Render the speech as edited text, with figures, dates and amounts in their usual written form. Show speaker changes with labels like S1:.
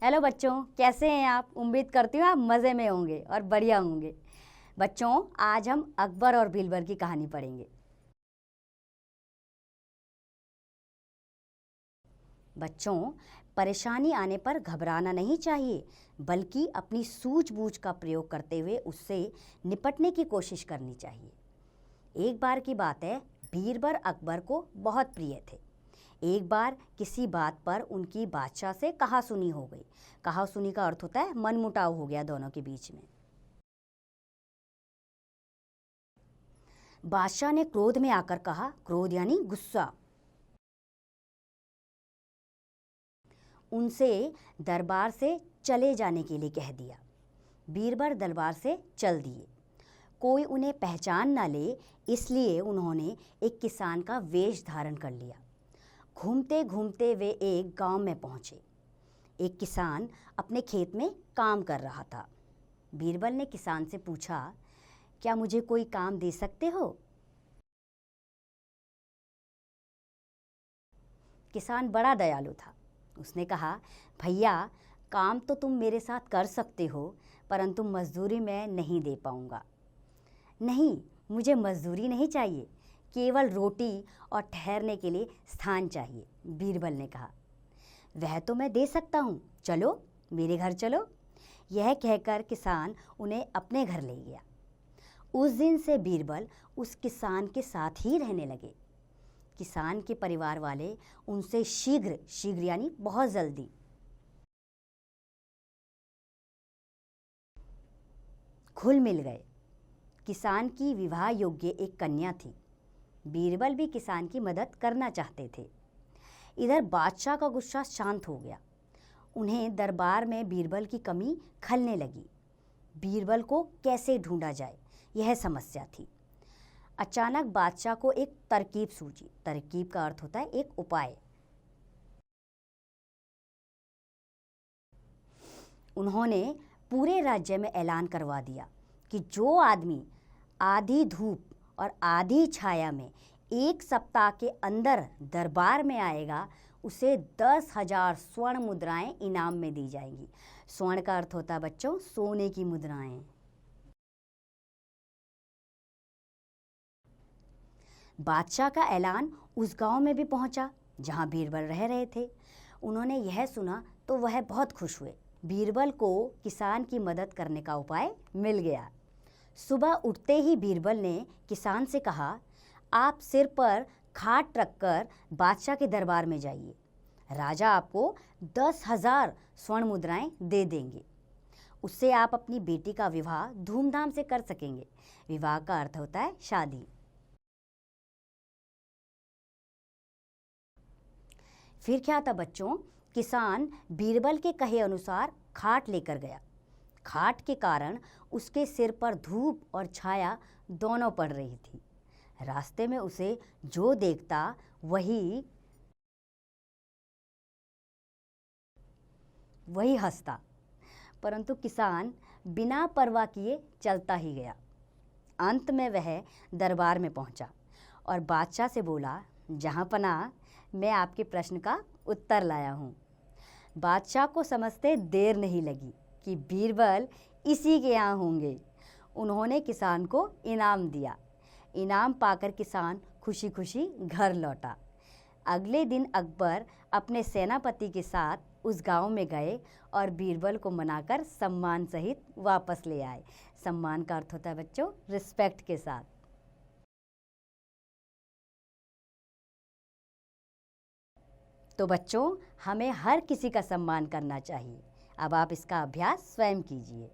S1: Hello बच्चों, कैसे हैं आप? उम्मीद करती हूँ आप मज़े में होंगे और बढ़िया होंगे। बच्चों, आज हम अकबर और बीरबल की कहानी पढ़ेंगे। बच्चों, परेशानी आने पर घबराना नहीं चाहिए, बल्कि अपनी सूझबूझ का प्रयोग करते हुए उससे निपटने की कोशिश करनी चाहिए। एक बार की बात है, बीरबल अकबर को बहुत प्रिय थे। एक बार किसी बात पर उनकी बादशाह से कहासुनी हो गई। कहासुनी का अर्थ होता है मनमुटाव हो गया दोनों के बीच में। बादशाह ने क्रोध में आकर कहा, क्रोध यानी गुस्सा, उनसे दरबार से चले जाने के लिए कह दिया। बीरबल दरबार से चल दिए। कोई उन्हें पहचान न ले, इसलिए उन्होंने एक किसान का वेश धारण कर लिया। घूमते घूमते वे एक गांव में पहुंचे। एक किसान अपने खेत में काम कर रहा था। बीरबल ने किसान से पूछा, क्या मुझे कोई काम दे सकते हो? किसान बड़ा दयालु था। उसने कहा, भैया, काम तो तुम मेरे साथ कर सकते हो, परंतु मजदूरी मैं नहीं दे पाऊंगा। नहीं, मुझे मजदूरी नहीं चाहिए, केवल रोटी और ठहरने के लिए स्थान चाहिए, बीरबल ने कहा। वह तो मैं दे सकता हूँ, चलो मेरे घर चलो। यह कहकर किसान उन्हें अपने घर ले गया। उस दिन से बीरबल उस किसान के साथ ही रहने लगे। किसान के परिवार वाले उनसे शीघ्र शीघ्र यानी बहुत जल्दी घुल मिल गए। किसान की विवाह योग्य एक कन्या थी। बीरबल भी किसान की मदद करना चाहते थे। इधर बादशाह का गुस्सा शांत हो गया। उन्हें दरबार में बीरबल की कमी खलने लगी। बीरबल को कैसे ढूंढा जाए, यह समस्या थी। अचानक बादशाह को एक तरकीब सूझी। तरकीब का अर्थ होता है एक उपाय। उन्होंने पूरे राज्य में ऐलान करवा दिया कि जो आदमी आधी धूप और आधी छाया में 1 सप्ताह के अंदर दरबार में आएगा, उसे 10,000 स्वर्ण मुद्राएं इनाम में दी जाएंगी। स्वर्ण का अर्थ होता है बच्चों सोने की मुद्राएं। बादशाह का ऐलान उस गांव में भी पहुंचा जहां बीरबल रह रहे थे। उन्होंने यह सुना तो वह बहुत खुश हुए। बीरबल को किसान की मदद करने का उपाय मिल गया। सुबह उठते ही बीरबल ने किसान से कहा, आप सिर पर खाट रखकर बादशाह के दरबार में जाइए। राजा आपको 10,000 स्वर्ण मुद्राएं दे देंगे। उससे आप अपनी बेटी का विवाह धूमधाम से कर सकेंगे। विवाह का अर्थ होता है शादी। फिर क्या था बच्चों, किसान बीरबल के कहे अनुसार खाट लेकर गया। खाट के कारण उसके सिर पर धूप और छाया दोनों पड़ रही थी। रास्ते में उसे जो देखता वही हंसता, परंतु किसान बिना परवाह किए चलता ही गया। अंत में वह दरबार में पहुंचा और बादशाह से बोला, जहांपनाह, मैं आपके प्रश्न का उत्तर लाया हूँ। बादशाह को समझते देर नहीं लगी कि बीरबल इसी के यहाँ होंगे। उन्होंने किसान को इनाम दिया। इनाम पाकर किसान खुशी खुशी घर लौटा। अगले दिन अकबर अपने सेनापति के साथ उस गांव में गए और बीरबल को मनाकर सम्मान सहित वापस ले आए। सम्मान का अर्थ होता है बच्चों रिस्पेक्ट के साथ। तो बच्चों, हमें हर किसी का सम्मान करना चाहिए। अब आप इसका अभ्यास स्वयं कीजिए।